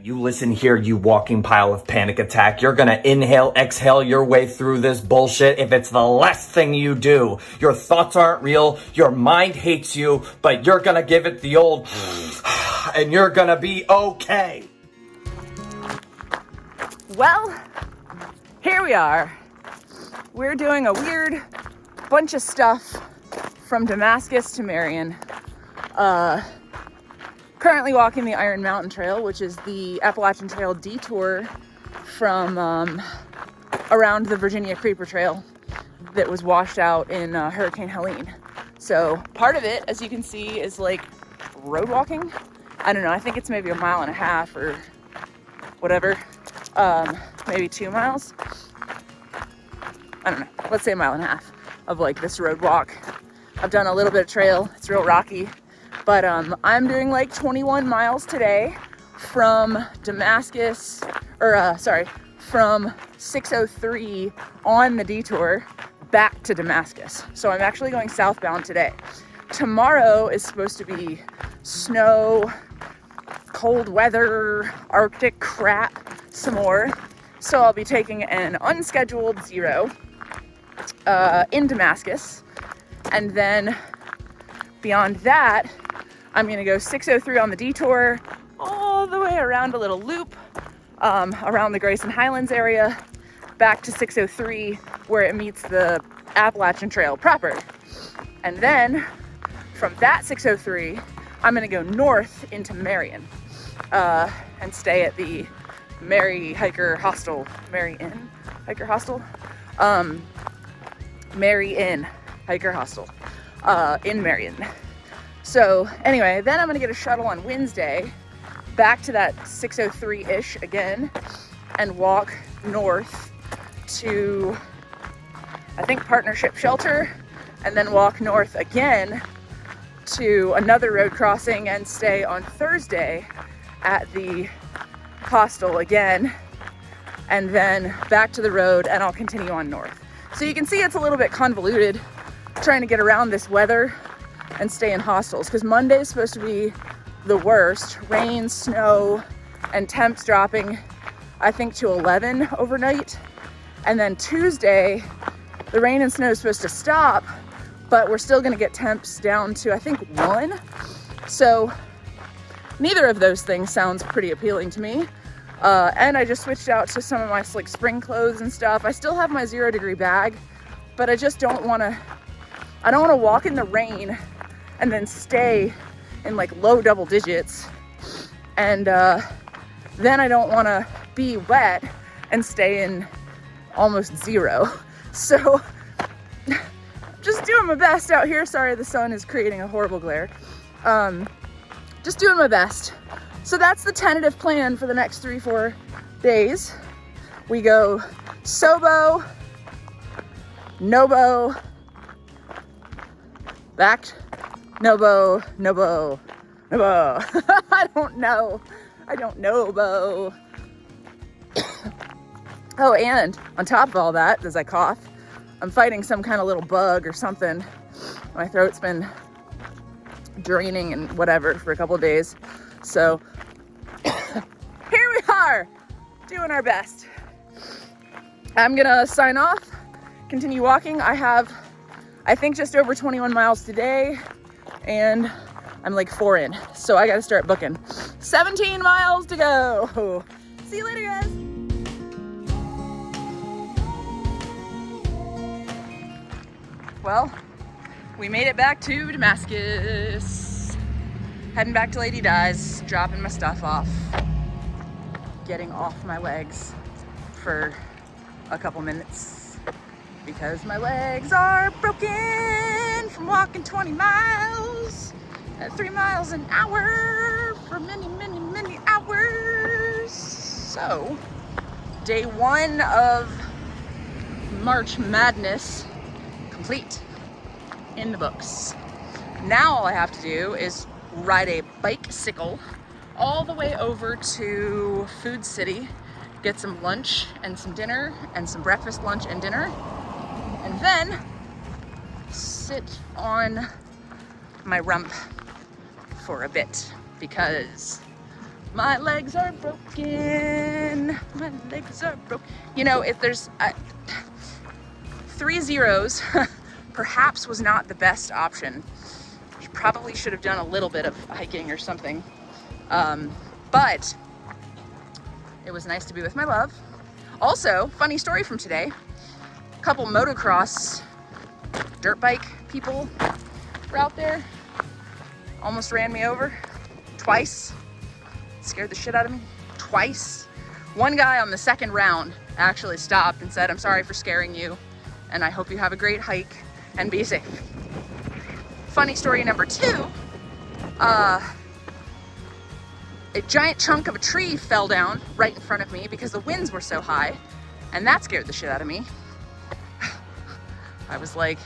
You listen here, you walking pile of panic attack. You're gonna inhale, exhale your way through this bullshit if it's the last thing you do. Your thoughts aren't real, your mind hates you, but you're gonna give it the old and you're gonna be okay. Well, here we are. We're doing a weird bunch of stuff from Damascus to Marion. Currently walking the Iron Mountain Trail, which is the Appalachian Trail detour from around the Virginia Creeper Trail that was washed out in Hurricane Helene. So part of it, as you can see, is like road walking. I don't know, I think it's maybe 1.5 miles or whatever, maybe 2 miles. I don't know, let's say 1.5 miles of like this road walk. I've done a little bit of trail, it's real rocky. But I'm doing like 21 miles today from Damascus, from 603 on the detour back to Damascus. So I'm actually going southbound today. Tomorrow is supposed to be snow, cold weather, Arctic crap, some more. So I'll be taking an unscheduled zero in Damascus. And then beyond that, I'm gonna go 603 on the detour, all the way around a little loop, around the Grayson Highlands area, back to 603, where it meets the Appalachian Trail proper. And then, from that 603, I'm gonna go north into Marion, and stay at the Mary Inn Hiker Hostel, in Marion. So anyway, then I'm gonna get a shuttle on Wednesday back to that 603-ish again and walk north to, I think, Partnership Shelter, and then walk north again to another road crossing and stay on Thursday at the hostel again, and then back to the road, and I'll continue on north. So you can see it's a little bit convoluted trying to get around this weather and stay in hostels, because Monday is supposed to be the worst. Rain, snow, and temps dropping, I think, to 11 overnight. And then Tuesday, the rain and snow is supposed to stop, but we're still gonna get temps down to, I think, 1. So neither of those things sounds pretty appealing to me. And I just switched out to some of my like spring clothes and stuff. I still have my 0-degree bag, but I just don't wanna walk in the rain and then stay in like low double digits. And then I don't want to be wet and stay in almost 0. So just doing my best out here. Sorry, the sun is creating a horrible glare. Just doing my best. So that's the tentative plan for the next 3-4 days. We go Sobo, Nobo, back, Nobo. I don't know, Bo. Oh, and on top of all that, as I cough, I'm fighting some kind of little bug or something. My throat's been draining and whatever for a couple of days. So here we are, doing our best. I'm gonna sign off, continue walking. I have, I think, just over 21 miles today, and I'm like 4 in, so I gotta start booking. 17 miles to go. See you later, guys. Well, we made it back to Damascus. Heading back to Lady Di's, dropping my stuff off, getting off my legs for a couple minutes because my legs are broken from walking 20 miles at 3 miles an hour for many, many, many hours. So, day 1 of March Madness complete, in the books. Now all I have to do is ride a bicycle all the way over to Food City, get some lunch and some dinner, and some breakfast, lunch, and dinner, and then sit on my rump for a bit, because My legs are broken. My legs are broken. You know, if there's 3 zeros, perhaps was not the best option. Probably should have done a little bit of hiking or something. But it was nice to be with my love. Also, funny story from today. A couple motocross dirt bike people were out there. Almost ran me over twice. Scared the shit out of me twice. One guy on the second round actually stopped and said, "I'm sorry for scaring you, and I hope you have a great hike and be safe." Funny story number 2, a giant chunk of a tree fell down right in front of me because the winds were so high, and that scared the shit out of me. I was like,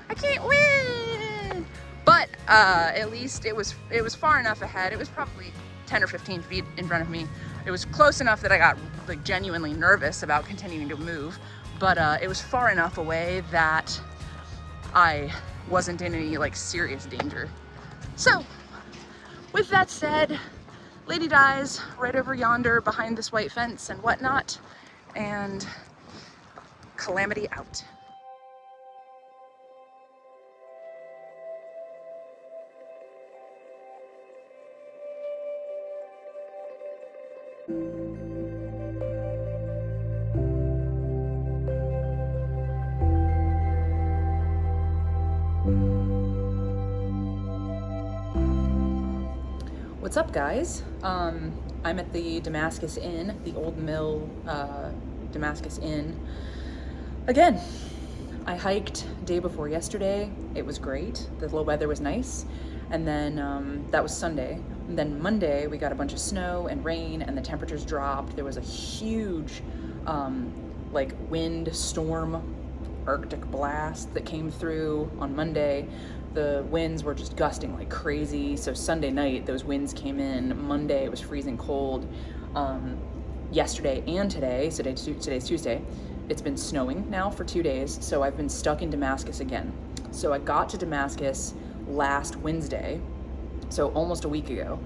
I can't win. But at least it was far enough ahead. It was probably 10 or 15 feet in front of me. It was close enough that I got like genuinely nervous about continuing to move, but it was far enough away that I wasn't in any like serious danger. So with that said, Lady Di's right over yonder behind this white fence and whatnot, and Calamity out. What's up, guys? I'm at the Damascus Inn, the Old Mill Damascus Inn. Again, I hiked day before yesterday. It was great. The low weather was nice. And then that was Sunday. And then Monday, we got a bunch of snow and rain, and the temperatures dropped. There was a huge like wind storm, Arctic blast that came through on Monday. The winds were just gusting like crazy. So Sunday night, those winds came in. Monday, it was freezing cold. Yesterday and today, so today's Tuesday, it's been snowing now for 2 days. So I've been stuck in Damascus again. So I got to Damascus last Wednesday, so almost a week ago.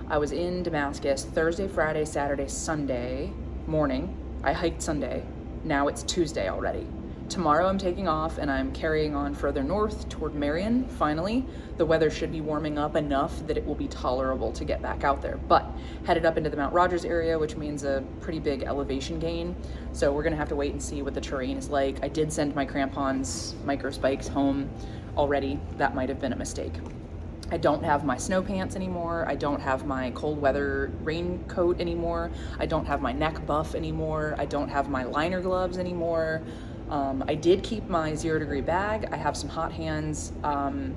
I was in Damascus Thursday, Friday, Saturday, Sunday morning. I hiked Sunday. Now it's Tuesday already. Tomorrow I'm taking off and I'm carrying on further north toward Marion. Finally, the weather should be warming up enough that it will be tolerable to get back out there. But headed up into the Mount Rogers area, which means a pretty big elevation gain. So we're gonna have to wait and see what the terrain is like. I did send my crampons, micro spikes home already. That might have been a mistake. I don't have my snow pants anymore. I don't have my cold weather raincoat anymore. I don't have my neck buff anymore. I don't have my liner gloves anymore. I did keep my 0 degree bag. I have some hot hands, and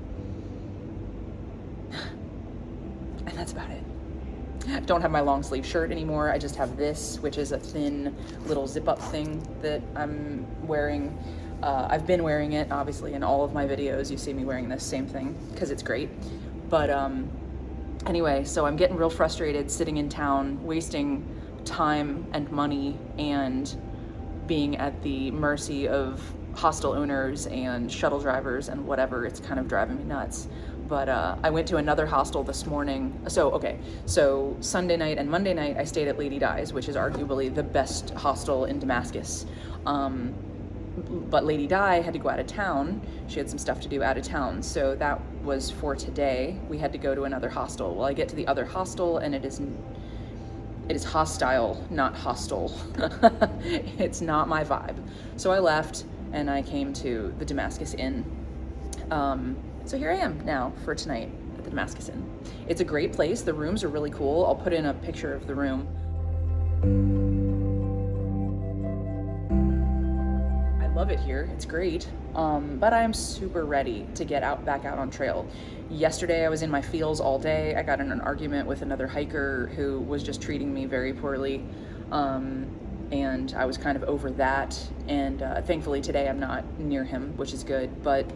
that's about it. I don't have my long sleeve shirt anymore. I just have this, which is a thin little zip up thing that I'm wearing. I've been wearing it, obviously, in all of my videos. You see me wearing this same thing because it's great. But anyway, so I'm getting real frustrated sitting in town, wasting time and money and being at the mercy of hostel owners and shuttle drivers and whatever. It's kind of driving me nuts. But I went to another hostel this morning. So Sunday night and Monday night I stayed at Lady Di's, which is arguably the best hostel in Damascus. But Lady Di had to go out of town. She had some stuff to do out of town. So that was for today. We had to go to another hostel. Well, I get to the other hostel and it is hostile, not hostile. It's not my vibe. So I left and I came to the Damascus Inn. So here I am now for tonight at the Damascus Inn. It's a great place. The rooms are really cool. I'll put in a picture of the room. I love it here. It's great. But I'm super ready to get back out on trail. Yesterday I was in my feels all day. I got in an argument with another hiker who was just treating me very poorly. And I was kind of over that. And thankfully today I'm not near him, which is good. But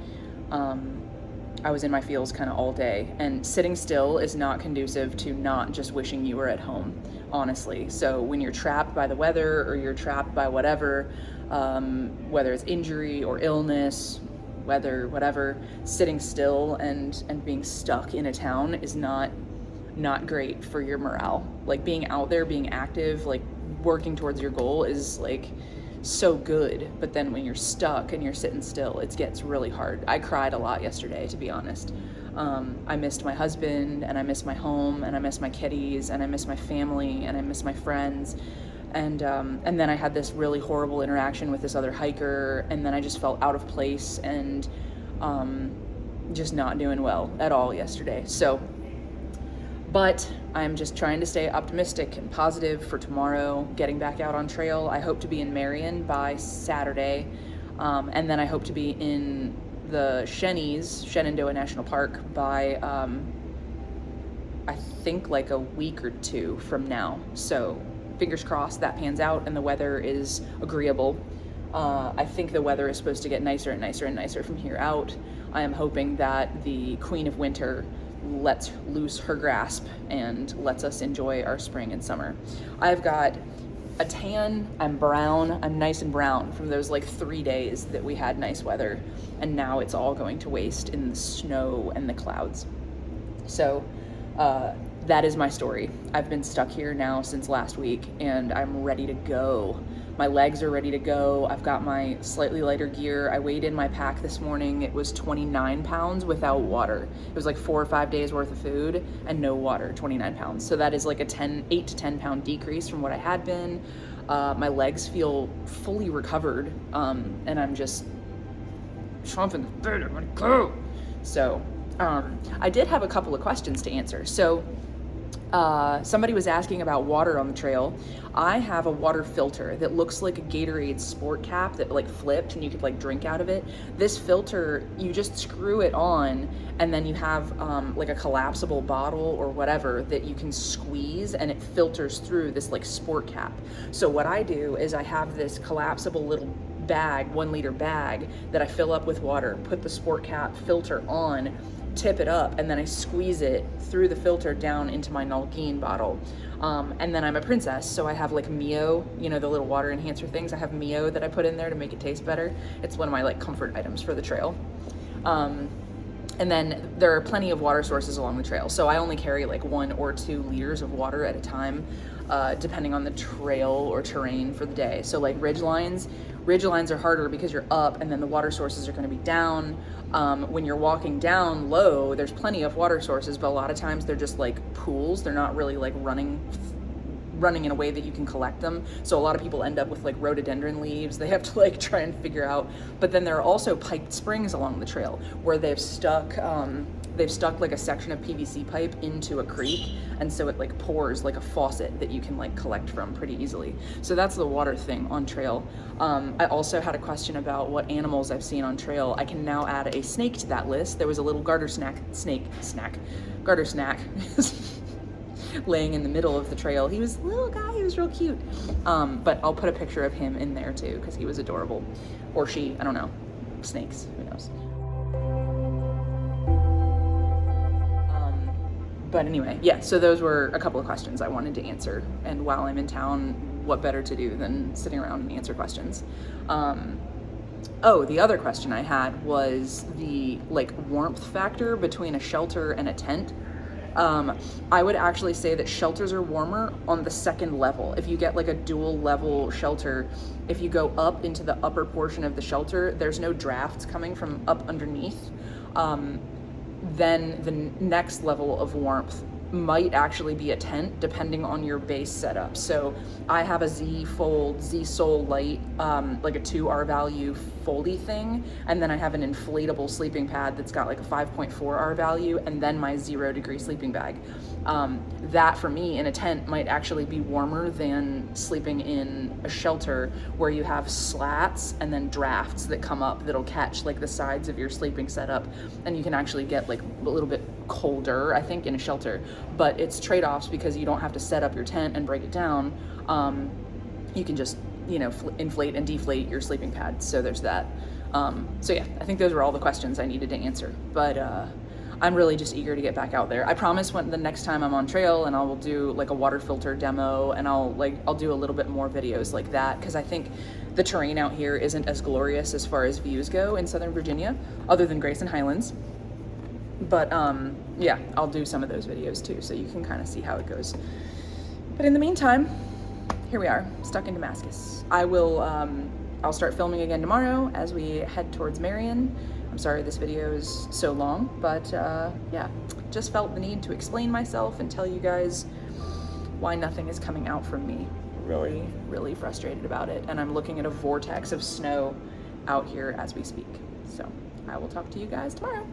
I was in my feels kind of all day. And sitting still is not conducive to not just wishing you were at home, honestly. So when you're trapped by the weather or you're trapped by whatever, whether it's injury or illness, weather, whatever, sitting still and being stuck in a town is not not great for your morale. Like being out there, being active, like working towards your goal is like so good, but then when you're stuck and you're sitting still, it gets really hard. I cried a lot yesterday, to be honest. I missed my husband, and I miss my home, and I miss my kitties, and I miss my family, and I miss my friends. And then I had this really horrible interaction with this other hiker, and then I just felt out of place and just not doing well at all yesterday. But I'm just trying to stay optimistic and positive for tomorrow, getting back out on trail. I hope to be in Marion by Saturday, and then I hope to be in the Shenandoah National Park by, I think like a week or two from now. So fingers crossed that pans out and the weather is agreeable. I think the weather is supposed to get nicer and nicer and nicer from here out. I am hoping that the Queen of Winter lets loose her grasp and lets us enjoy our spring and summer. I've got a tan, I'm brown, I'm nice and brown from those like 3 days that we had nice weather, and now it's all going to waste in the snow and the clouds. So that is my story. I've been stuck here now since last week, and I'm ready to go. My legs are ready to go. I've got my slightly lighter gear. I weighed in my pack this morning. It was 29 pounds without water. It was like 4 or 5 days worth of food and no water, 29 pounds. So that is like a 8 to 10 pound decrease from what I had been. My legs feel fully recovered, and I'm just chomping the bit. I'm gonna go. So I did have a couple of questions to answer. So somebody was asking about water on the trail. I have a water filter that looks like a Gatorade sport cap that like flipped and you could like drink out of it. This filter, you just screw it on, and then you have like a collapsible bottle or whatever that you can squeeze, and it filters through this like sport cap. So what I do is I have this collapsible little bag, 1 liter bag, that I fill up with water, put the sport cap filter on, tip it up, and then I squeeze it through the filter down into my Nalgene bottle. And then I'm a princess, so I have like Mio, you know, the little water enhancer things. I have Mio that I put in there to make it taste better. It's one of my like comfort items for the trail. And then there are plenty of water sources along the trail. So I only carry like 1 or 2 liters of water at a time, depending on the trail or terrain for the day. So like ridge lines are harder because you're up, and then the water sources are going to be down. When you're walking down low, there's plenty of water sources, but a lot of times they're just like pools. They're not really like running in a way that you can collect them. So a lot of people end up with like rhododendron leaves. They have to like try and figure out. But then there are also piped springs along the trail where they've stuck like a section of PVC pipe into a creek, and so it like pours like a faucet that you can like collect from pretty easily. So that's the water thing on trail. I also had a question about what animals I've seen on trail. I can now add a snake to that list. There was a little garter snack laying in the middle of the trail. He was a little guy, he was real cute. But I'll put a picture of him in there too, because he was adorable. Or she, I don't know. Snakes, who knows. But anyway, yeah, so those were a couple of questions I wanted to answer. And while I'm in town, what better to do than sitting around and answer questions? The other question I had was the like warmth factor between a shelter and a tent. I would actually say that shelters are warmer on the second level. If you get like a dual level shelter, if you go up into the upper portion of the shelter, there's no drafts coming from up underneath. Then the next level of warmth might actually be a tent, depending on your base setup. So I have a Z-Sol Light, like a 2 R-value foldy thing, and then I have an inflatable sleeping pad that's got like a 5.4 R-value, and then my 0-degree sleeping bag. That for me in a tent might actually be warmer than sleeping in a shelter where you have slats and then drafts that come up that'll catch like the sides of your sleeping setup, and you can actually get like a little bit colder, I think, in a shelter. But it's trade-offs because you don't have to set up your tent and break it down. You can just, you know, inflate and deflate your sleeping pad. So there's that. So yeah, I think those were all the questions I needed to answer. But I'm really just eager to get back out there. I promise the next time I'm on trail, and I will do like a water filter demo, and I'll do a little bit more videos like that, because I think the terrain out here isn't as glorious as far as views go in Southern Virginia, other than Grayson Highlands. But yeah, I'll do some of those videos too, so you can kind of see how it goes. But in the meantime, here we are, stuck in Damascus. I'll start filming again tomorrow as we head towards Marion. I'm sorry this video is so long, but yeah, just felt the need to explain myself and tell you guys why nothing is coming out from me. Really, really frustrated about it. And I'm looking at a vortex of snow out here as we speak. So I will talk to you guys tomorrow.